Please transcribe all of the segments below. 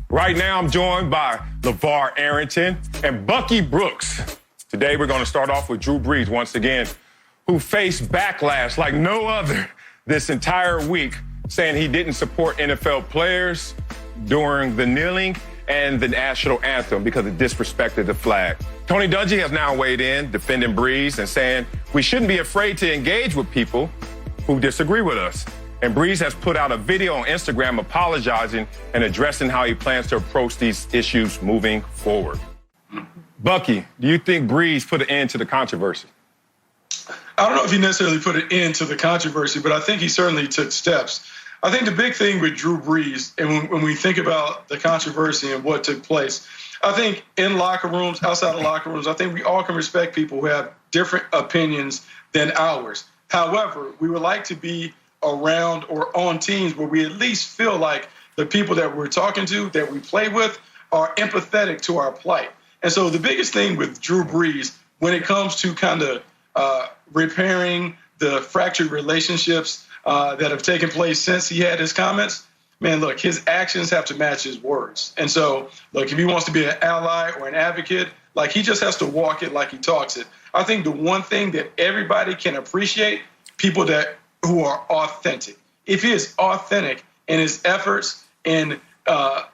Right now, I'm joined by LaVar Arrington and Bucky Brooks. Today, we're going to start off with Drew Brees once again, who faced backlash like no other this entire week, saying he didn't support NFL players during the kneeling and the national anthem because it disrespected the flag. Tony Dungy has now weighed in, defending Brees and saying we shouldn't be afraid to engage with people who disagree with us. And Brees has put out a video on Instagram apologizing and addressing how he plans to approach these issues moving forward. Bucky, do you think Brees put an end to the controversy? I don't know if he necessarily put an end to the controversy, but I think he certainly took steps. I think the big thing with Drew Brees, and when we think about the controversy and what took place, I think in locker rooms, outside of locker rooms, I think we all can respect people who have different opinions than ours. However, we would like to be around or on teams where we at least feel like the people that we're talking to, that we play with, are empathetic to our plight. And so the biggest thing with Drew Brees, when it comes to kind of repairing the fractured relationships that have taken place since he had his comments, man, look, his actions have to match his words. And so, look, if he wants to be an ally or an advocate, like, he just has to walk it like he talks it. I think the one thing that everybody can appreciate, people who are authentic. If he is authentic in his efforts and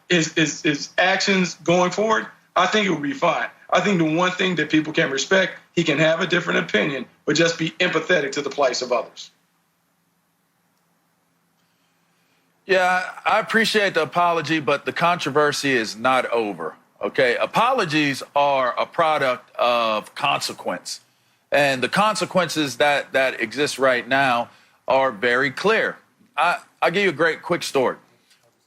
his actions going forward, I think it will be fine. I think the one thing that people can respect, he can have a different opinion, but just be empathetic to the plight of others. Yeah, I appreciate the apology, but the controversy is not over, okay? Apologies are a product of consequence. And the consequences that exist right now are very clear. I'll give you a great quick story.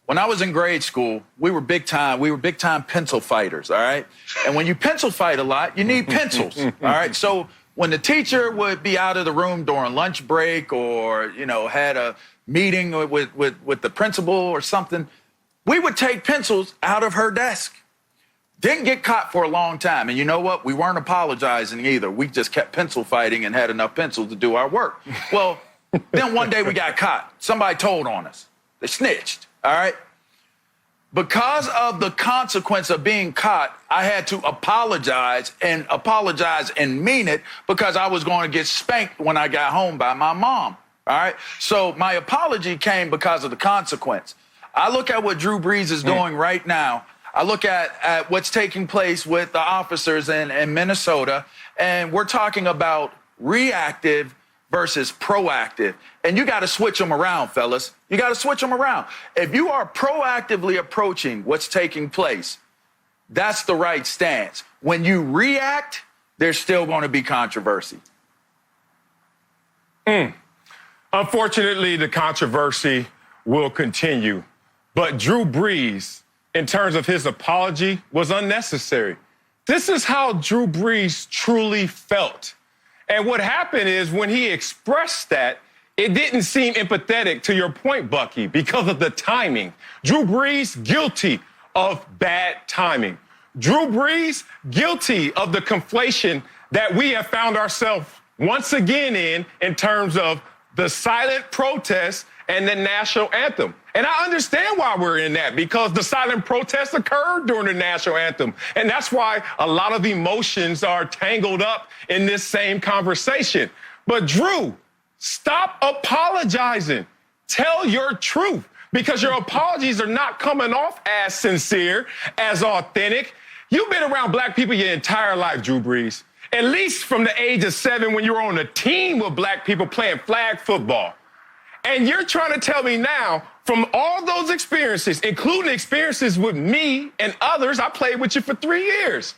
When I was in grade school, we were big time pencil fighters, all right? And when you pencil fight a lot, you need pencils, all right? So when the teacher would be out of the room during lunch break or, had a meeting with the principal or something, we would take pencils out of her desk. Didn't get caught for a long time. And you know what? We weren't apologizing either. We just kept pencil fighting and had enough pencils to do our work. Well, then one day we got caught. Somebody told on us. They snitched, all right? Because of the consequence of being caught, I had to apologize and mean it, because I was going to get spanked when I got home by my mom, all right? So my apology came because of the consequence. I look at what Drew Brees is doing right now. I look at what's taking place with the officers in Minnesota, and we're talking about reactive versus proactive. And you got to switch them around, fellas. You got to switch them around. If you are proactively approaching what's taking place, that's the right stance. When you react, there's still going to be controversy. Unfortunately, the controversy will continue. But Drew Brees, in terms of his apology, was unnecessary. This is how Drew Brees truly felt. And what happened is, when he expressed that, it didn't seem empathetic, to your point, Bucky, because of the timing. Drew Brees, guilty of bad timing. Drew Brees, guilty of the conflation that we have found ourselves once again in terms of the silent protest and the national anthem. And I understand why we're in that, because the silent protest occurred during the national anthem. And that's why a lot of emotions are tangled up in this same conversation. But Drew, stop apologizing. Tell your truth, because your apologies are not coming off as sincere, as authentic. You've been around black people your entire life, Drew Brees, at least from the age of 7, when you were on a team with black people playing flag football. And you're trying to tell me now, from all those experiences, including experiences with me and others, I played with you for 3 years,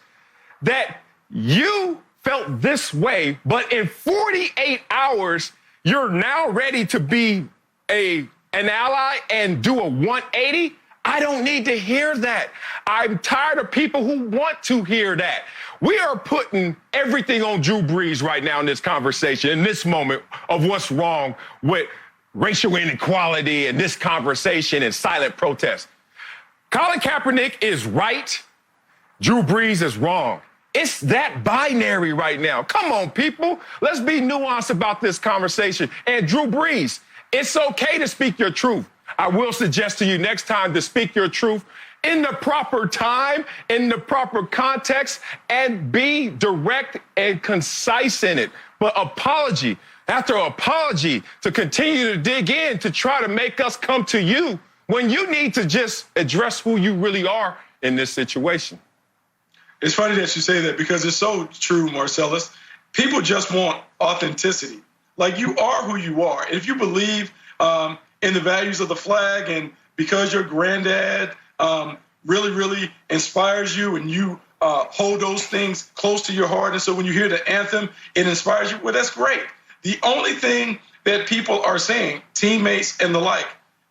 that you felt this way, but in 48 hours, you're now ready to be an ally and do a 180? I don't need to hear that. I'm tired of people who want to hear that. We are putting everything on Drew Brees right now in this conversation, in this moment of what's wrong with racial inequality and this conversation and silent protest. Colin Kaepernick is right. Drew Brees is wrong. It's that binary right now. Come on, people. Let's be nuanced about this conversation. And Drew Brees, it's okay to speak your truth. I will suggest to you next time to speak your truth, in the proper time, in the proper context, and be direct and concise in it. But apology after apology to continue to dig in to try to make us come to you when you need to just address who you really are in this situation. It's funny that you say that because it's so true, Marcellus. People just want authenticity. Like, you are who you are. And if you believe in the values of the flag, and because your granddad really, really inspires you, and you hold those things close to your heart, and so when you hear the anthem, it inspires you, well, that's great. The only thing that people are saying, teammates and the like,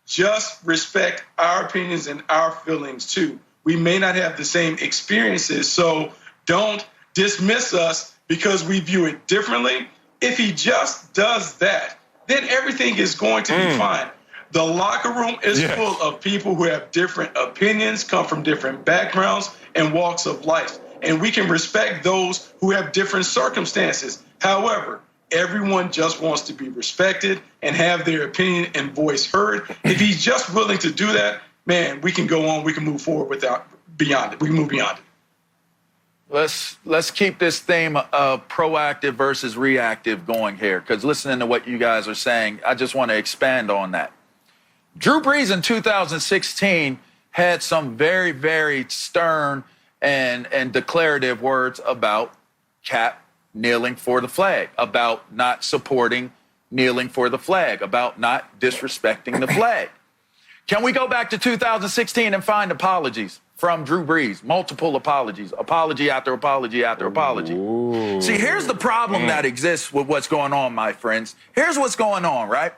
just respect our opinions and our feelings too. We may not have the same experiences, so don't dismiss us because we view it differently. If he just does that, then everything is going to be fine. The locker room is full of people who have different opinions, come from different backgrounds and walks of life. And we can respect those who have different circumstances. However, everyone just wants to be respected and have their opinion and voice heard. If he's just willing to do that, man, we can go on. We can move forward beyond it. We can move beyond it. Let's keep this theme of proactive versus reactive going here, because listening to what you guys are saying, I just want to expand on that. Drew Brees in 2016 had some very, very stern and declarative words about Cap kneeling for the flag, about not supporting kneeling for the flag, about not disrespecting the flag. Can we go back to 2016 and find apologies from Drew Brees? Multiple apologies, apology after apology after apology. Ooh. See, here's the problem that exists with what's going on, my friends. Here's what's going on, right?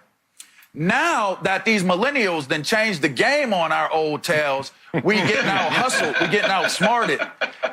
Now that these millennials then changed the game on our old tails, we getting out hustled, we getting outsmarted,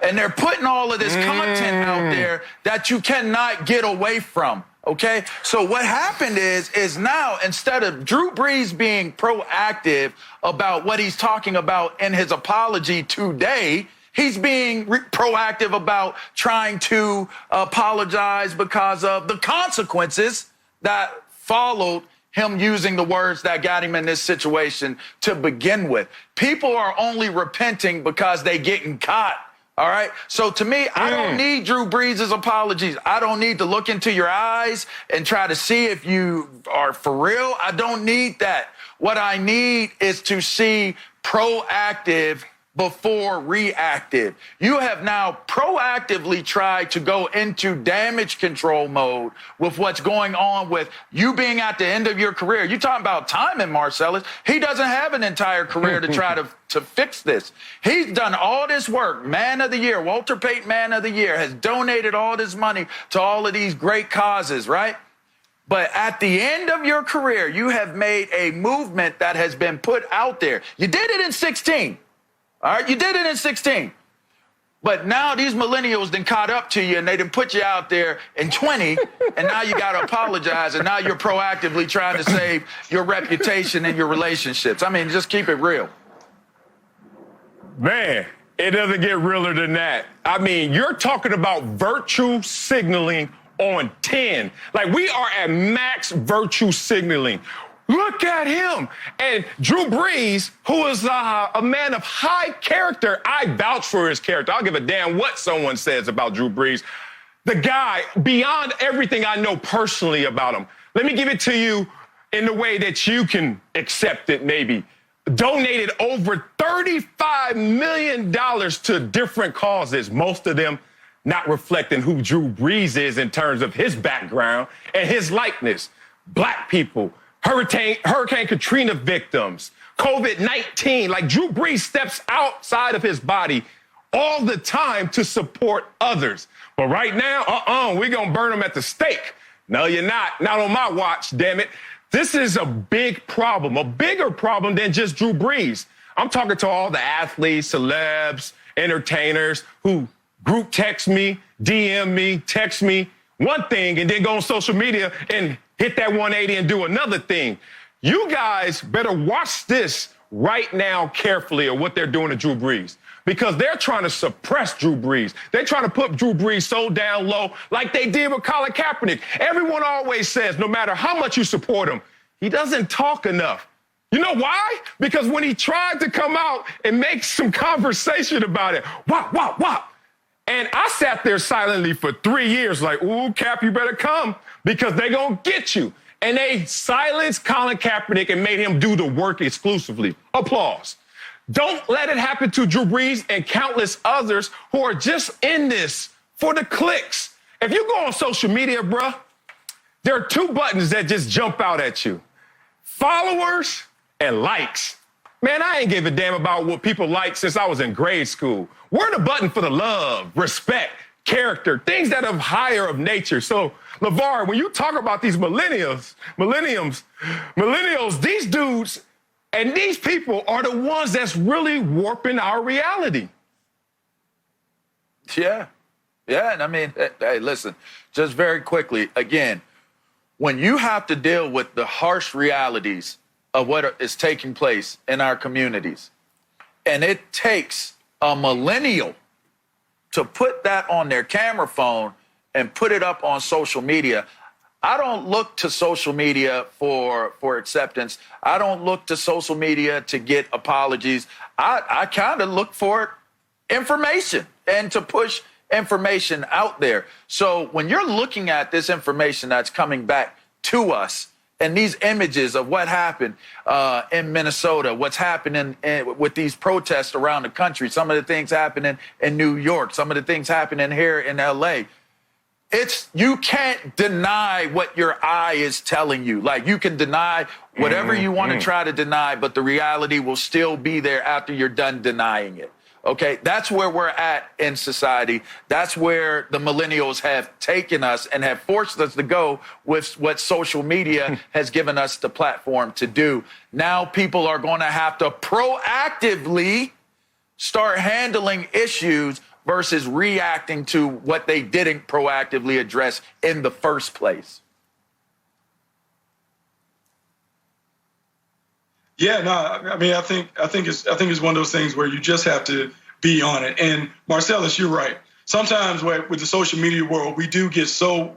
and they're putting all of this content out there that you cannot get away from. Okay, so what happened is now, instead of Drew Brees being proactive about what he's talking about in his apology today, he's being proactive about trying to apologize because of the consequences that followed him using the words that got him in this situation to begin with. People are only repenting because they getting caught. All right. So to me, I don't need Drew Brees' apologies. I don't need to look into your eyes and try to see if you are for real. I don't need that. What I need is to see proactive before reactive. You have now proactively tried to go into damage control mode with what's going on with you being at the end of your career. You're talking about timing, Marcellus. He doesn't have an entire career to try to fix this. He's done all this work. Man of the Year, Walter Payton Man of the Year, has donated all this money to all of these great causes, right? But at the end of your career, you have made a movement that has been put out there. You did it in 16. All right, you did it in 16. But now these millennials then caught up to you and they done put you out there in 20, and now you got to apologize, and now you're proactively trying to save your reputation and your relationships. I mean, just keep it real. Man, it doesn't get realer than that. I mean, you're talking about virtue signaling on 10. Like, we are at max virtue signaling. Look at him. And Drew Brees, who is a man of high character, I vouch for his character. I'll give a damn what someone says about Drew Brees. The guy, beyond everything I know personally about him, let me give it to you in the way that you can accept it maybe. Donated over $35 million to different causes, most of them not reflecting who Drew Brees is in terms of his background and his likeness. Black people, Hurricane Katrina victims, COVID-19. Like, Drew Brees steps outside of his body all the time to support others. But right now, we're going to burn them at the stake. No, you're not. Not on my watch, damn it. This is a big problem, a bigger problem than just Drew Brees. I'm talking to all the athletes, celebs, entertainers who group text me, DM me, text me one thing, and then go on social media and hit that 180 and do another thing. You guys better watch this right now carefully of what they're doing to Drew Brees, because they're trying to suppress Drew Brees. They're trying to put Drew Brees so down low like they did with Colin Kaepernick. Everyone always says no matter how much you support him, he doesn't talk enough. You know why? Because when he tried to come out and make some conversation about it, wop. And I sat there silently for 3 years like, ooh, Cap, you better come because they gonna get you. And they silenced Colin Kaepernick and made him do the work exclusively. Applause. Don't let it happen to Drew Brees and countless others who are just in this for the clicks. If you go on social media, bruh, there are 2 buttons that just jump out at you. Followers and likes. Man, I ain't give a damn about what people like since I was in grade school. We're the button for the love, respect, character, things that are higher of nature. So, LaVar, when you talk about these millennials, these dudes and these people are the ones that's really warping our reality. Yeah. And I mean, hey, listen, just very quickly, again, when you have to deal with the harsh realities of what is taking place in our communities, and it takes a millennial to put that on their camera phone and put it up on social media, I don't look to social media for acceptance. I don't look to social media to get apologies. I kind of look for information and to push information out there. So when you're looking at this information that's coming back to us and these images of what happened in Minnesota, what's happening with these protests around the country, some of the things happening in New York, some of the things happening here in LA, you can't deny what your eye is telling you. Like, you can deny whatever you want to try to deny, but the reality will still be there after you're done denying it. Okay, that's where we're at in society. That's where the millennials have taken us and have forced us to go with what social media has given us the platform to do. Now people are going to have to proactively start handling issues versus reacting to what they didn't proactively address in the first place. Yeah, no, I mean, I think it's one of those things where you just have to be on it. And Marcellus, you're right. Sometimes with the social media world, we do get so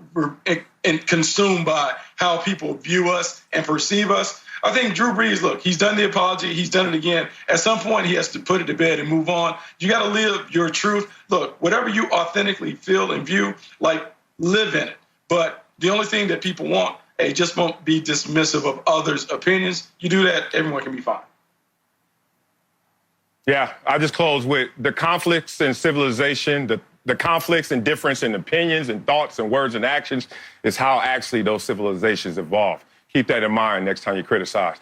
consumed by how people view us and perceive us. I think Drew Brees, look, he's done the apology. He's done it again. At some point, he has to put it to bed and move on. You got to live your truth. Look, whatever you authentically feel and view, like, live in it. But the only thing that people want, hey, just won't be dismissive of others' opinions. You do that, everyone can be fine. Yeah, I just close with the conflicts in civilization, the conflicts and difference in opinions and thoughts and words and actions is how actually those civilizations evolve. Keep that in mind next time you criticize.